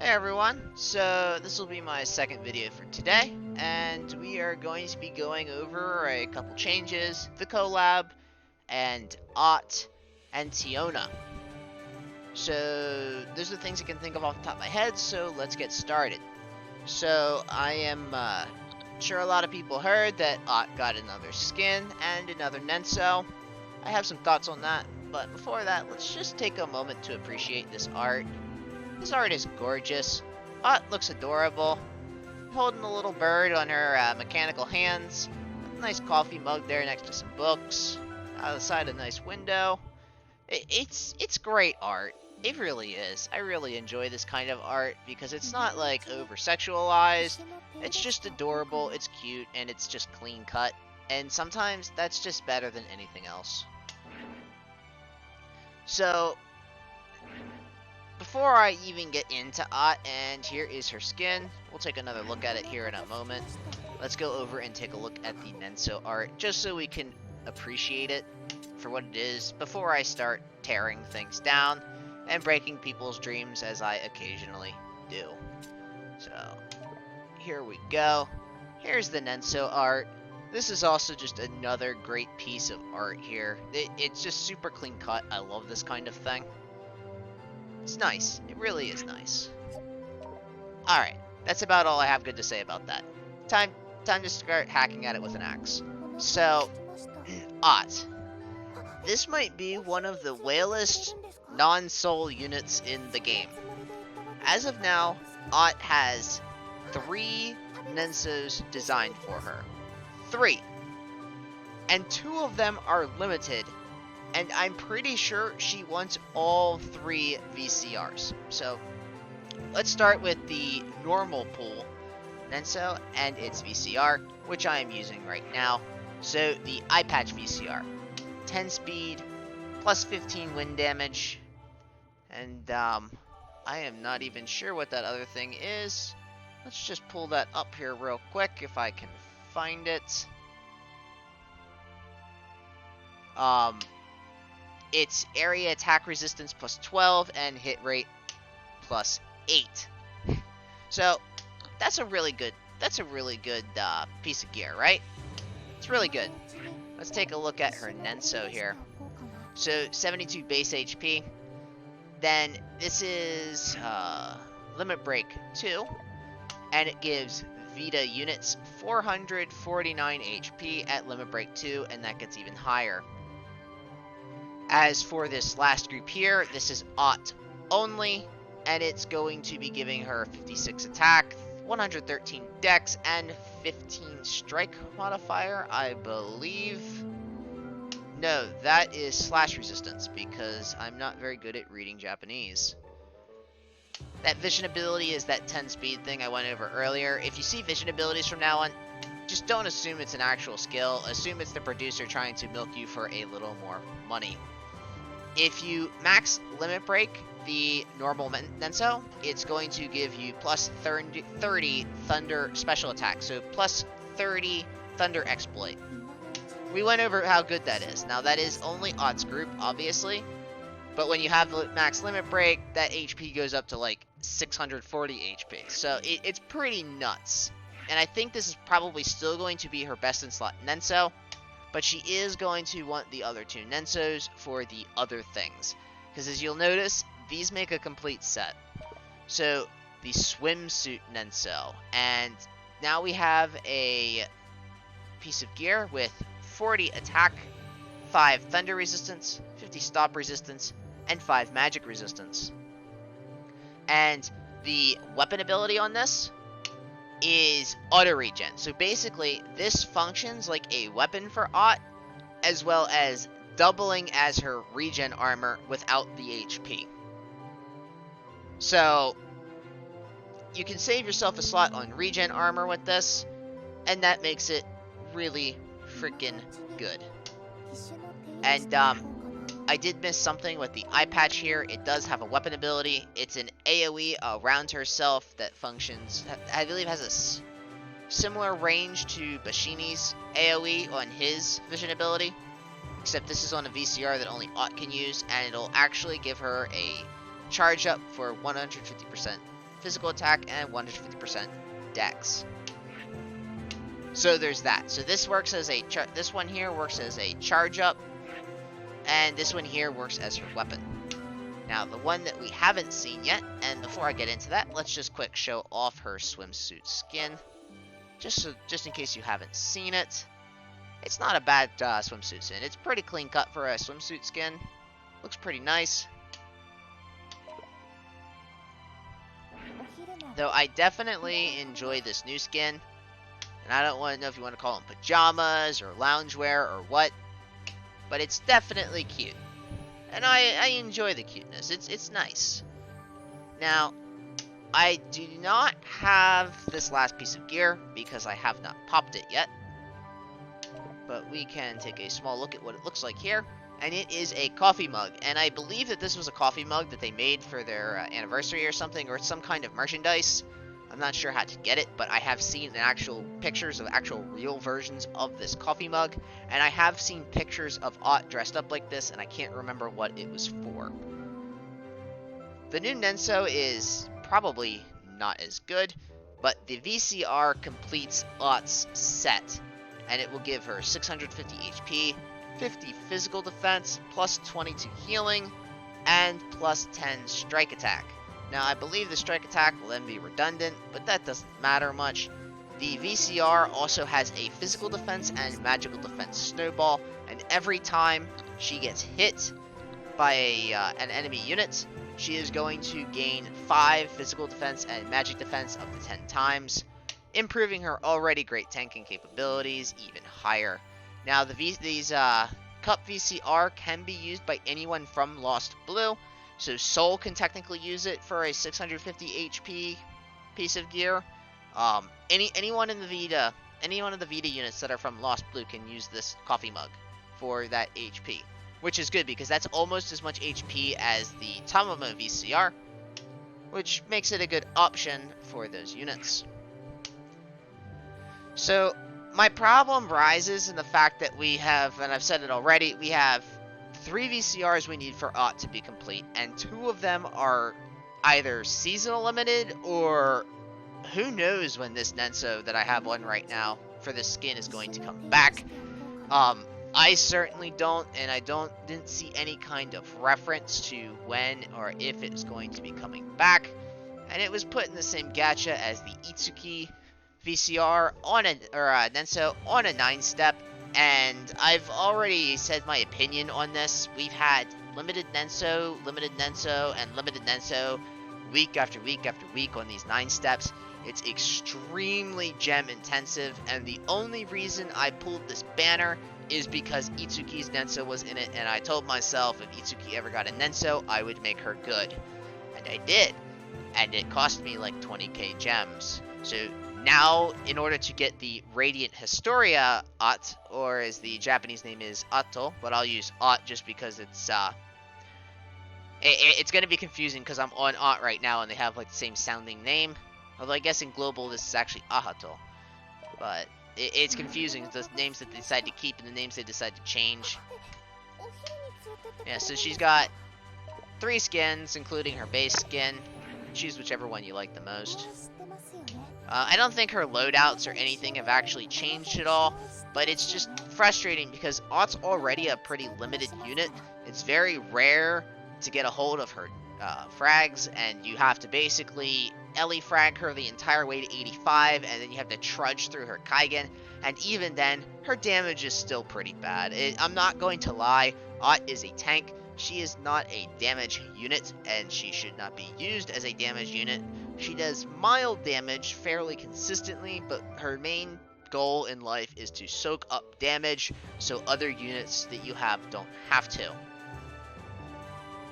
Hey everyone, so this will be my second video for today, and we are going to be going over a couple changes, the Collab, and Acht, and Teona. So those are the things I can think of off the top of my head, so let's get started. So I am sure a lot of people heard that Acht got another skin and another Nenso. I have some thoughts on that, but before that, let's just take a moment to appreciate this art. This art is gorgeous. Acht looks adorable. Holding a little bird on her mechanical hands. A nice coffee mug there next to some books. Outside a nice window. It's great art. It really is. I really enjoy this kind of art because it's not like over-sexualized. It's just adorable, it's cute, and it's just clean cut. And sometimes that's just better than anything else. So, before I even get into Acht, and here is her skin. We'll take another look at it here in a moment. Let's go over and take a look at the Nenso art, just so we can appreciate it for what it is before I start tearing things down and breaking people's dreams, as I occasionally do. So, here we go. Here's the Nenso art. This is also just another great piece of art here. It's just super clean cut. I love this kind of thing. It's nice. It really is nice. Alright, that's about all I have good to say about that. Time to start hacking at it with an axe. So, Acht. This might be one of the whalest non-soul units in the game. As of now, Acht has 3 Nensos designed for her. 3. And 2 of them are limited. And I'm pretty sure she wants all 3 VCRs. So, let's start with the normal pool Nenso and its VCR, which I am using right now. So, the eye patch VCR. 10 speed, plus 15 wind damage. And, I am not even sure what that other thing is. Let's just pull that up here real quick if I can find it. It's area attack resistance plus 12 and hit rate plus 8. So that's a really good piece of gear, right? It's really good. Let's take a look at her Nenso here. So 72 base HP. Then this is Limit Break 2, and it gives Vita units 449 HP at Limit Break 2, and that gets even higher. As for this last group here, this is Acht only, and it's going to be giving her 56 attack, 113 dex, and 15 strike modifier, I believe. No, that is slash resistance, because I'm not very good at reading Japanese. That vision ability is that 10 speed thing I went over earlier. If you see vision abilities from now on, just don't assume it's an actual skill. Assume it's the producer trying to milk you for a little more money. If you max Limit Break the normal Nenso, it's going to give you plus 30 Thunder special attack. So plus 30 Thunder Exploit. We went over how good that is. Now that is only Acht's group, obviously. But when you have the max Limit Break, that HP goes up to like 640 HP. So it's pretty nuts. And I think this is probably still going to be her best in slot Nenso. But she is going to want the other 2 Nensos for the other things. Because as you'll notice, these make a complete set. So, the swimsuit Nenso. And now we have a piece of gear with 40 attack, 5 thunder resistance, 50 stop resistance, and 5 magic resistance. And the weapon ability on this is auto regen. So basically, this functions like a weapon for Acht, as well as doubling as her regen armor without the HP. So you can save yourself a slot on regen armor with this, and that makes it really freaking good. And I did miss something with the eye patch here. It does have a weapon ability. It's an AoE around herself that functions, I believe, has a similar range to Bashini's AoE on his vision ability. Except this is on a VCR that only Acht can use, and it'll actually give her a charge up for 150% physical attack and 150% dex. So there's that. So this works as a this one here works as a charge up, and this one here works as her weapon. Now the one that we haven't seen yet, and before I get into that, let's just quick show off her swimsuit skin, just in case you haven't seen it. It's not a bad swimsuit skin. It's pretty clean cut for a swimsuit skin. Looks pretty nice. Though I definitely enjoy this new skin. And I don't want to know if you want to call them pajamas or loungewear or what. But it's definitely cute. And I enjoy the cuteness. It's nice. Now, I do not have this last piece of gear because I have not popped it yet. But we can take a small look at what it looks like here. And it is a coffee mug. And I believe that this was a coffee mug that they made for their anniversary or something, or some kind of merchandise. I'm not sure how to get it, but I have seen actual pictures of actual real versions of this coffee mug. And I have seen pictures of Acht dressed up like this, and I can't remember what it was for. The new Nenso is probably not as good, but the VCR completes Acht's set. And it will give her 650 HP, 50 physical defense, plus 22 healing, and plus 10 strike attack. Now, I believe the strike attack will then be redundant, but that doesn't matter much. The VCR also has a physical defense and magical defense snowball, and every time she gets hit by an enemy unit, she is going to gain 5 physical defense and magic defense up to 10 times, improving her already great tanking capabilities even higher. Now, these Cup VCR can be used by anyone from Lost Blue, so Soul can technically use it for a 650 HP piece of gear. Anyone in the Vita, any one of the Vita units that are from Lost Blue can use this coffee mug for that HP, which is good because that's almost as much HP as the Tamamo VCR, which makes it a good option for those units. So my problem rises in the fact that we have, and I've said it already, we have 3 VCRs we need for Acht to be complete, and 2 of them are either seasonal limited or who knows when this Nenso that I have on right now for this skin is going to come back. I certainly don't, and I didn't see any kind of reference to when or if it is going to be coming back. And it was put in the same gacha as the Itsuki VCR on Nenso on a 9-step, and I've already said my opinion on this. We've had limited Nenso, and limited Nenso week after week after week on these 9 steps. It's extremely gem intensive, and the only reason I pulled this banner is because Itsuki's Nenso was in it, and I told myself if Itsuki ever got a Nenso, I would make her good. And I did. And it cost me like 20k gems. So now, in order to get the Radiant Historia Acht, or as the Japanese name is Atto, but I'll use Acht just because it's going to be confusing because I'm on Acht right now and they have like the same sounding name. Although I guess in global this is actually Ahato. But it's confusing, the names that they decide to keep and the names they decide to change. Yeah, so she's got 3 skins, including her base skin. Choose whichever one you like the most. I don't think her loadouts or anything have actually changed at all, but it's just frustrating because Acht's already a pretty limited unit. It's very rare to get a hold of her frags, and you have to basically Ellie frag her the entire way to 85, and then you have to trudge through her Kaigen, and even then, her damage is still pretty bad. I'm not going to lie, Acht is a tank. She is not a damage unit, and she should not be used as a damage unit. She does mild damage fairly consistently, but her main goal in life is to soak up damage so other units that you have don't have to.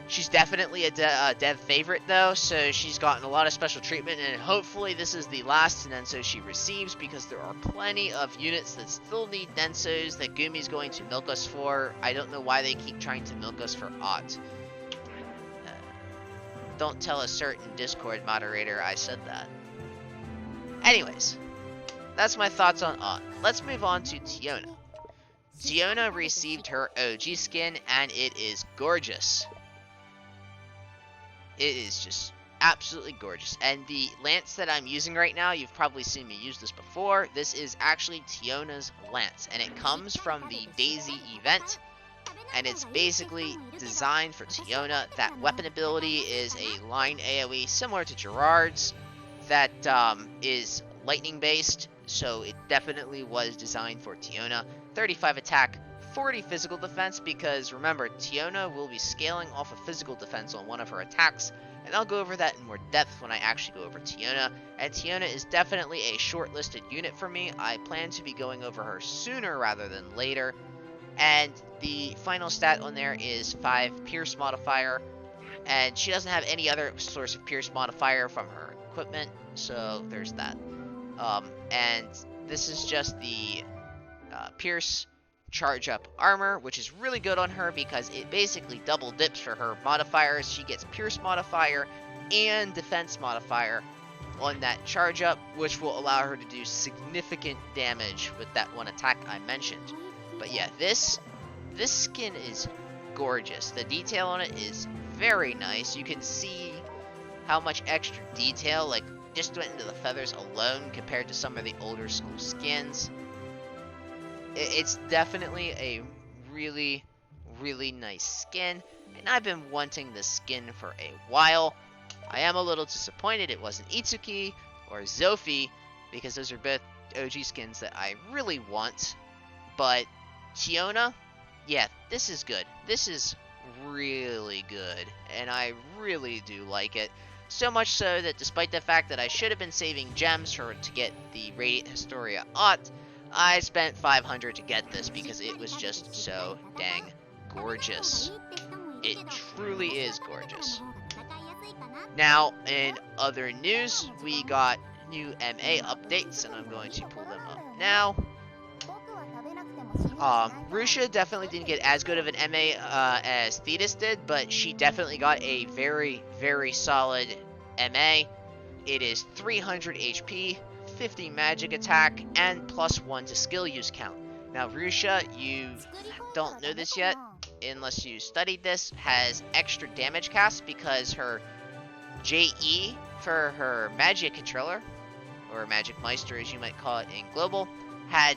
She's definitely a dev favorite though, so she's gotten a lot of special treatment, and hopefully this is the last Nenso she receives, because there are plenty of units that still need Nensos that Gumi's going to milk us for. I don't know why they keep trying to milk us for Acht. Don't tell a certain Discord moderator I said that. Anyways, that's my thoughts on Acht. Let's move on to Teona. Teona received her OG skin, and it is gorgeous. It is just absolutely gorgeous. And the lance that I'm using right now, you've probably seen me use this before. This is actually Teona's lance, and it comes from the Daisy event. And it's basically designed for Teona. That weapon ability is a line AoE similar to Gerard's that is lightning based, so it definitely was designed for Teona. 35 attack, 40 physical defense, because remember, Teona will be scaling off of physical defense on one of her attacks, and I'll go over that in more depth when I actually go over Teona. And Teona is definitely a shortlisted unit for me. I plan to be going over her sooner rather than later. And the final stat on there is 5 Pierce modifier, and she doesn't have any other source of Pierce modifier from her equipment, so there's that. And this is just the Pierce charge up armor, which is really good on her because it basically double dips for her modifiers. She gets Pierce modifier and defense modifier on that charge up, which will allow her to do significant damage with that one attack I mentioned. But yeah, this skin is gorgeous. The detail on it is very nice. You can see how much extra detail, like, just went into the feathers alone compared to some of the older school skins. It's definitely a really, really nice skin, and I've been wanting this skin for a while. I am a little disappointed it wasn't Itsuki or Zophie, because those are both OG skins that I really want. But Chiona, yeah, this is good. This is really good, and I really do like it. So much so that despite the fact that I should have been saving gems to get the Radiant Historia Acht, I spent 500 to get this because it was just so dang gorgeous. It truly is gorgeous. Now, in other news, we got new MA updates, and I'm going to pull them up now. Rusha definitely didn't get as good of an MA as Thetis did, but she definitely got a very, very solid MA. It is 300 HP, 50 magic attack, and +1 to skill use count. Now, Rusha, you don't know this yet, unless you studied this, has extra damage cast because her JE for her Magic Controller, or Magic Meister as you might call it in Global, had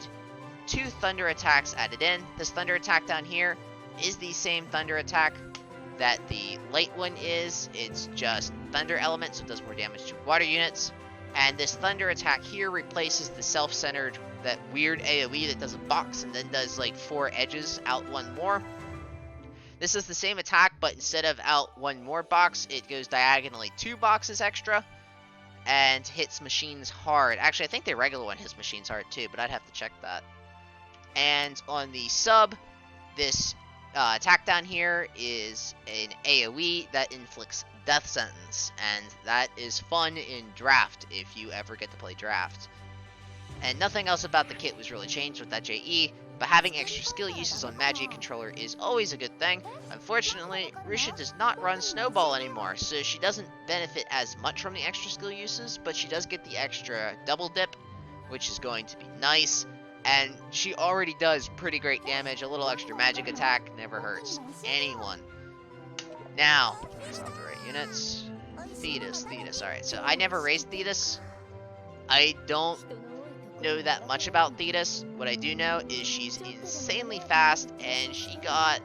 2 thunder attacks added in. This thunder attack down here is the same thunder attack that the light one is. It's just thunder element, so it does more damage to water units. And this thunder attack here replaces the self-centered, that weird AoE that does a box and then does like 4 edges out 1 more. This is the same attack, but instead of out 1 more box, it goes diagonally 2 boxes extra and hits machines hard. Actually, I think the regular one hits machines hard too, but I'd have to check that. And on the sub, this attack down here is an AoE that inflicts death sentence, and that is fun in draft if you ever get to play draft. And nothing else about the kit was really changed with that JE, but having extra skill uses on Magic Controller is always a good thing. Unfortunately, Rusha does not run Snowball anymore, so she doesn't benefit as much from the extra skill uses, but she does get the extra double dip, which is going to be nice. And she already does pretty great damage. A little extra magic attack never hurts anyone. Now, that's not the right units. Thetis. Alright, so I never raised Thetis. I don't know that much about Thetis. What I do know is she's insanely fast, and she got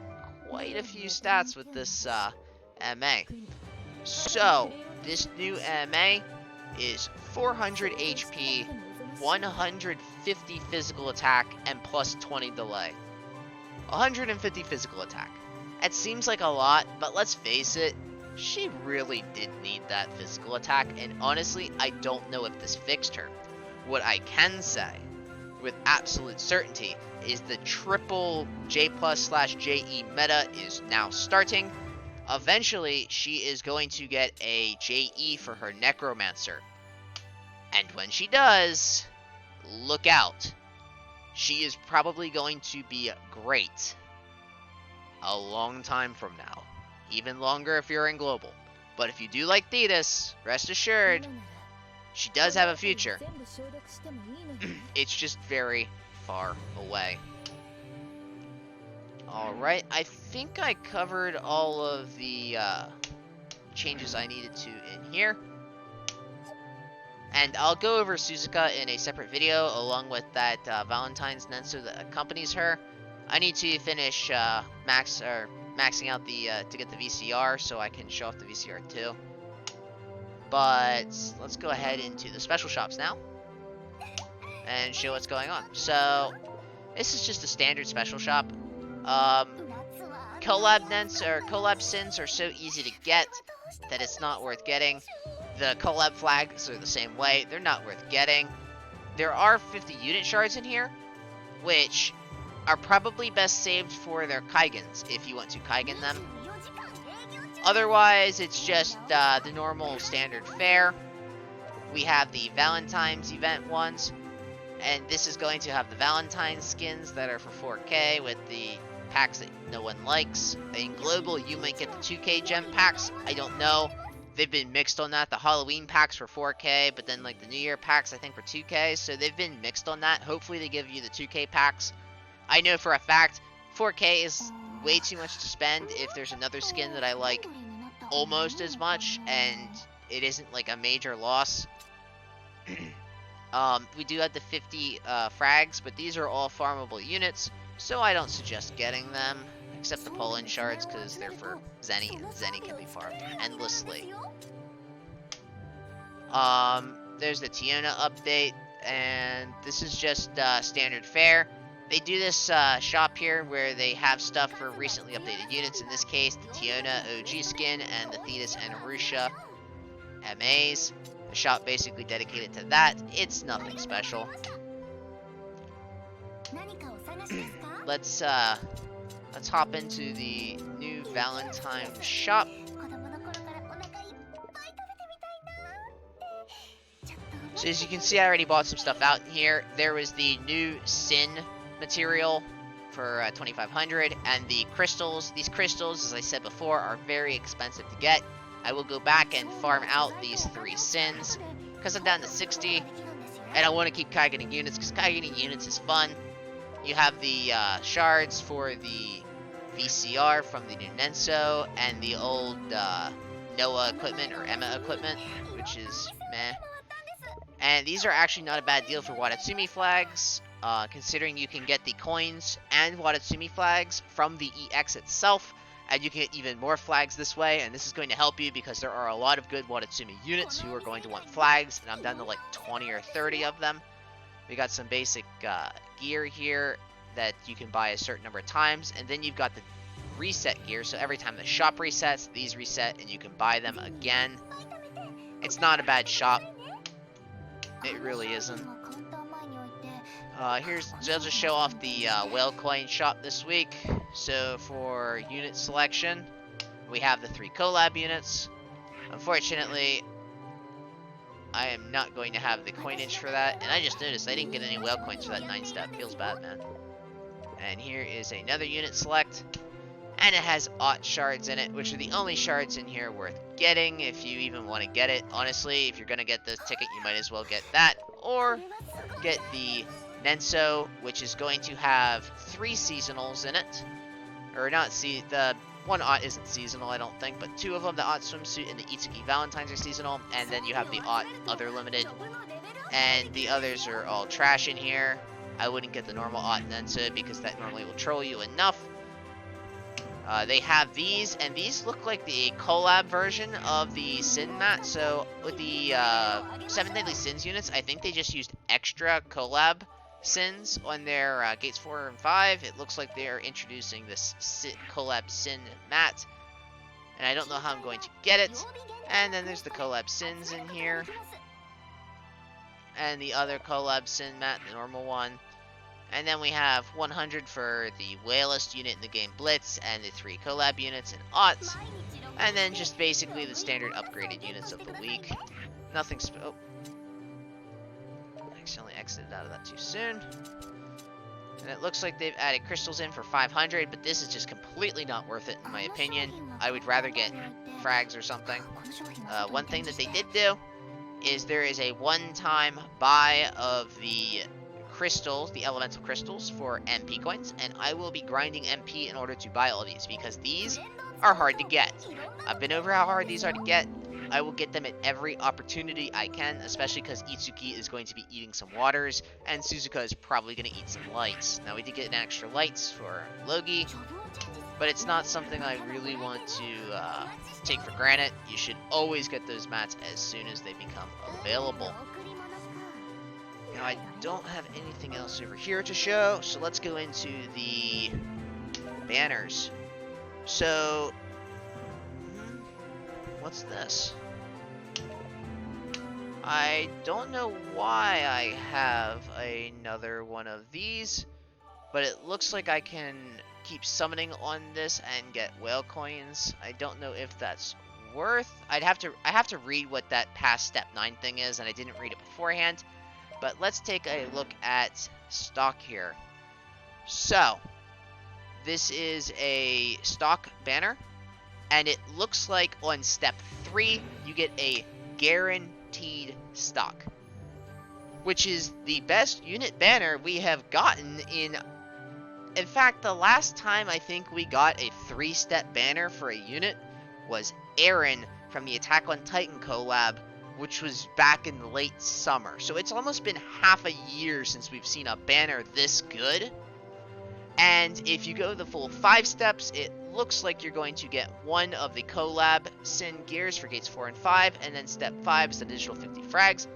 quite a few stats with this MA. So, this new MA is 400 HP, 150 physical attack, and +20 delay. 150 physical attack. It seems like a lot, but let's face it, she really did need that physical attack, and honestly, I don't know if this fixed her. What I can say, with absolute certainty, is the triple J+/JE meta is now starting. Eventually, she is going to get a JE for her Necromancer. And when she does, look out. She is probably going to be great a long time from now. Even longer if you're in Global. But if you do like Thetis, rest assured, she does have a future. It's just very far away. Alright, I think I covered all of the changes I needed to in here. And I'll go over Suzuka in a separate video, along with that Valentine's Nenso that accompanies her. I need to finish maxing out the to get the VCR, so I can show off the VCR too. But let's go ahead into the special shops now and show what's going on. So this is just a standard special shop. Collab sins are so easy to get that it's not worth getting. The collab flags are the same way. They're not worth getting. There are 50 unit shards in here, which are probably best saved for their Kaigens, if you want to Kaigen them. Otherwise, it's just the normal standard fare. We have the Valentine's event ones, and this is going to have the Valentine's skins that are for 4K with the packs that no one likes. In Global, you might get the 2K gem packs. I don't know. They've been mixed on that. The Halloween packs for 4K, but then like the New Year packs I think for 2K, so they've been mixed on that. Hopefully they give you the 2K packs. I know for a fact 4K is way too much to spend if there's another skin that I like almost as much and it isn't like a major loss. We do have the 50 frags, but these are all farmable units, so I don't suggest getting them. Except the Poland shards, because they're for Zenny, and Zenny can be farmed endlessly. There's the Teona update, and this is just standard fare. They do this shop here where they have stuff for recently updated units. In this case, the Teona OG skin and the Thetis and Arusha MAs. The shop basically dedicated to that. It's nothing special. Let's hop into the new Valentine's shop. So as you can see, I already bought some stuff out in here. There was the new Sin material for 2,500, and the crystals. These crystals, as I said before, are very expensive to get. I will go back and farm out these 3 Sins, because I'm down to 60, and I want to keep Kaigening units, because Kaigening units is fun. You have the shards for the VCR from the new Nenso, and the old Noah equipment, or Emma equipment, which is meh. And these are actually not a bad deal for Watatsumi flags, considering you can get the coins and Watatsumi flags from the EX itself, and you can get even more flags this way, and this is going to help you because there are a lot of good Watatsumi units who are going to want flags, and I'm down to like 20 or 30 of them. We got some basic gear here that you can buy a certain number of times, and then you've got the reset gear, so every time the shop resets, these reset, and you can buy them again. It's not a bad shop. It really isn't. I'll just show off the whale coin shop this week. So for unit selection, we have the 3 collab units. Unfortunately, I am not going to have the coinage for that, and I just noticed I didn't get any whale coins for that 9-step. Feels bad, man. And here is another unit select, and it has Acht shards in it, which are the only shards in here worth getting if you even want to get it. Honestly, if you're going to get this ticket, you might as well get that, or get the Nenso, which is going to have 3 seasonals in it. Or not, the one Acht isn't seasonal, I don't think, but 2 of them, the Acht swimsuit and the Itsuki Valentines, are seasonal, and then you have the Acht other limited, and the others are all trash in here. I wouldn't get the normal Acht Nenso because that normally will troll you enough. They have these, and these look like the collab version of the Sin mat. So with the 7 Deadly Sins units, I think they just used extra collab Sins on their gates 4 and 5. It looks like they're introducing this collab Sin mat, and I don't know how I'm going to get it. And then there's the collab Sins in here, and the other collab Sin mat, the normal one. And then we have 100 for the whalest unit in the game Blitz, and the 3 collab units in Acht. And then just basically the standard upgraded units of the week. Nothing oh. Accidentally exited out of that too soon. And it looks like they've added crystals in for 500, but this is just completely not worth it in my opinion. I would rather get frags or something. One thing that they did do is there is a one-time buy of the crystals, the elemental crystals, for MP coins, and I will be grinding MP in order to buy all these, because these are hard to get. I've been over how hard these are to get. I will get them at every opportunity I can, especially because Itsuki is going to be eating some waters, and Suzuka is probably going to eat some lights. Now, we did get an extra lights for Logi, but it's not something I really want to take for granted. You should always get those mats as soon as they become available. Now, I don't have anything else over here to show, so let's go into the banners. So, what's this? I don't know why I have another one of these, but it looks like I can keep summoning on this and get whale coins. I don't know if that's worth. I have to read what that past step 9 thing is, and I didn't read it beforehand. But let's take a look at stock here. So, this is a stock banner, and it looks like on step 3 you get a guaranteed stock, which is the best unit banner we have gotten in. In fact, the last time I think we got a 3-step banner for a unit was Eren from the Attack on Titan collab, which was back in the late summer. So it's almost been half a year since we've seen a banner this good. And if you go the full 5 steps, it looks like you're going to get one of the collab Sin gears for gates 4 and 5, and then step 5 is an additional 50 frags.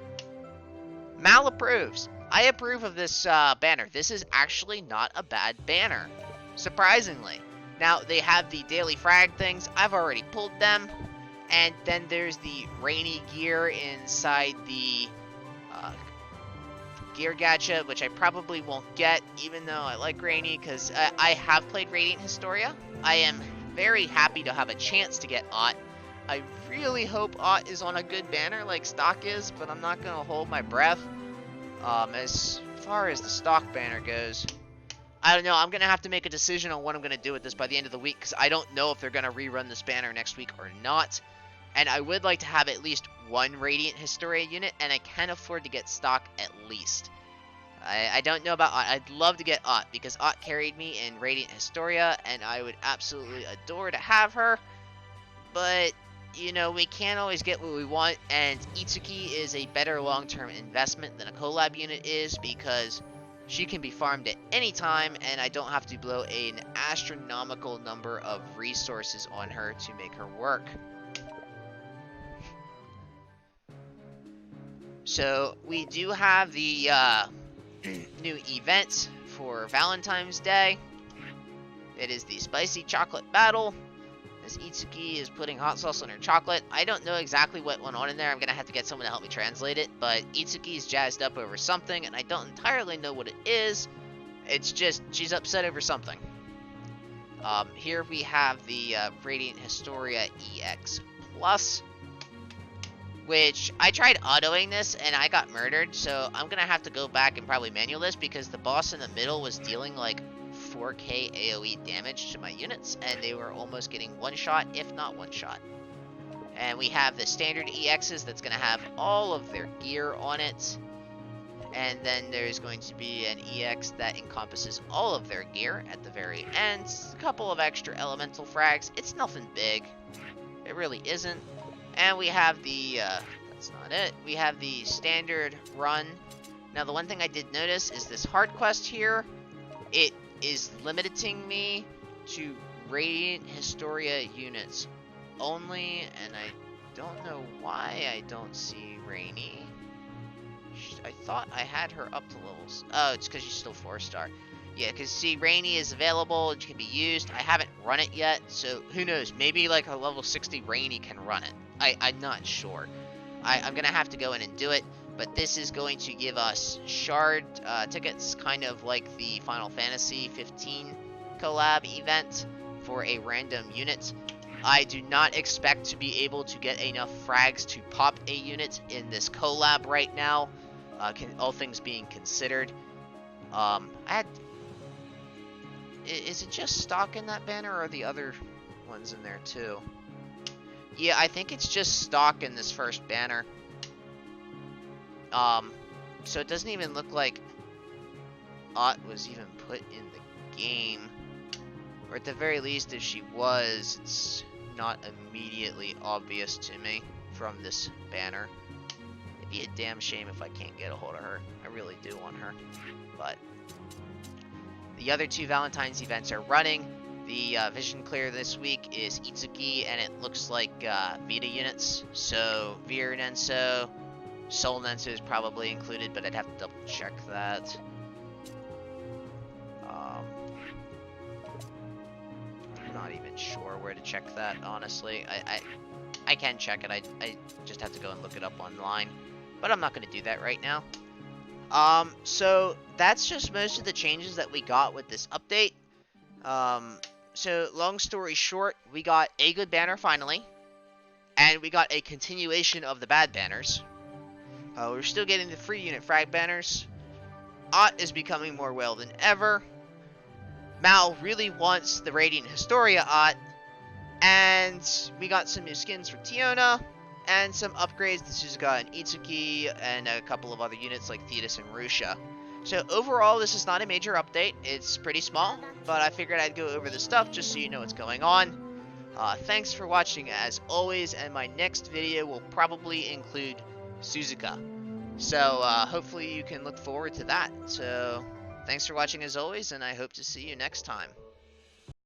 Mal approves. I approve of this banner. This is actually not a bad banner, surprisingly. Now, they have the daily frag things. I've already pulled them. And then there's the rainy gear inside the gear gacha, which I probably won't get, even though I like rainy, because I have played Radiant Historia. I am very happy to have a chance to get Acht. I really hope Acht is on a good banner like stock is, but I'm not going to hold my breath. As far as the stock banner goes, I don't know. I'm going to have to make a decision on what I'm going to do with this by the end of the week, because I don't know if they're going to rerun this banner next week or not. And I would like to have at least one Radiant Historia unit, and I can afford to get stock at least. I don't know about Acht. I'd love to get Acht, because Acht carried me in Radiant Historia, and I would absolutely adore to have her. But, you know, we can't always get what we want, and Itsuki is a better long-term investment than a collab unit is, because she can be farmed at any time, and I don't have to blow an astronomical number of resources on her to make her work. So, we do have the new event for Valentine's Day. It is the Spicy Chocolate Battle, as Itsuki is putting hot sauce on her chocolate. I don't know exactly what went on in there. I'm going to have to get someone to help me translate it, but Itsuki's jazzed up over something, and I don't entirely know what it is. It's just, she's upset over something. Here we have the Radiant Historia EX Plus, which I tried autoing this and I got murdered, so I'm gonna have to go back and probably manual this, because the boss in the middle was dealing like 4k AoE damage to my units, and they were almost getting one shot, if not one shot. And we have the standard EXs that's gonna have all of their gear on it, and then there's going to be an EX that encompasses all of their gear at the very end. A couple of extra elemental frags. It's nothing big. It really isn't. And we have the, that's not it. We have the standard run. Now, the one thing I did notice is this hard quest here. It is limiting me to Radiant Historia units only, and I don't know why I don't see Rainy. I thought I had her up to levels. Oh, it's because she's still 4-star. Yeah, because see, Rainy is available and can be used. I haven't run it yet, so who knows? Maybe like a level 60 Rainy can run it. I'm not sure. I'm going to have to go in and do it, but this is going to give us shard tickets, kind of like the Final Fantasy 15 collab event for a random unit. I do not expect to be able to get enough frags to pop a unit in this collab right now, all things being considered. Is it just stock in that banner, or are the other ones in there too? Yeah, I think it's just stock in this first banner. So it doesn't even look like Acht was even put in the game. Or at the very least, if she was, it's not immediately obvious to me from this banner. It'd be a damn shame if I can't get a hold of her. I really do want her. But the other two Valentine's events are running. The Vision Clear this week is Itsuki, and it looks like Vita units. So Veer Nenso, Soul Nenso is probably included, but I'd have to double check that. I'm not even sure where to check that, honestly. I can check it. I just have to go and look it up online. But I'm not going to do that right now. So that's just most of the changes that we got with this update. So long story short, we got a good banner finally, and we got a continuation of the bad banners. We're still getting the free unit frag banners. Acht is becoming more well than ever. Mal really wants the Radiant Historia Acht, and we got some new skins for Teona, and some upgrades to Suzuka and Itsuki, and a couple of other units like Thetis and Rusha. So overall, this is not a major update. It's pretty small, but I figured I'd go over the stuff just so you know what's going on. Thanks for watching as always, and my next video will probably include Suzuka. So hopefully you can look forward to that. So thanks for watching as always, and I hope to see you next time.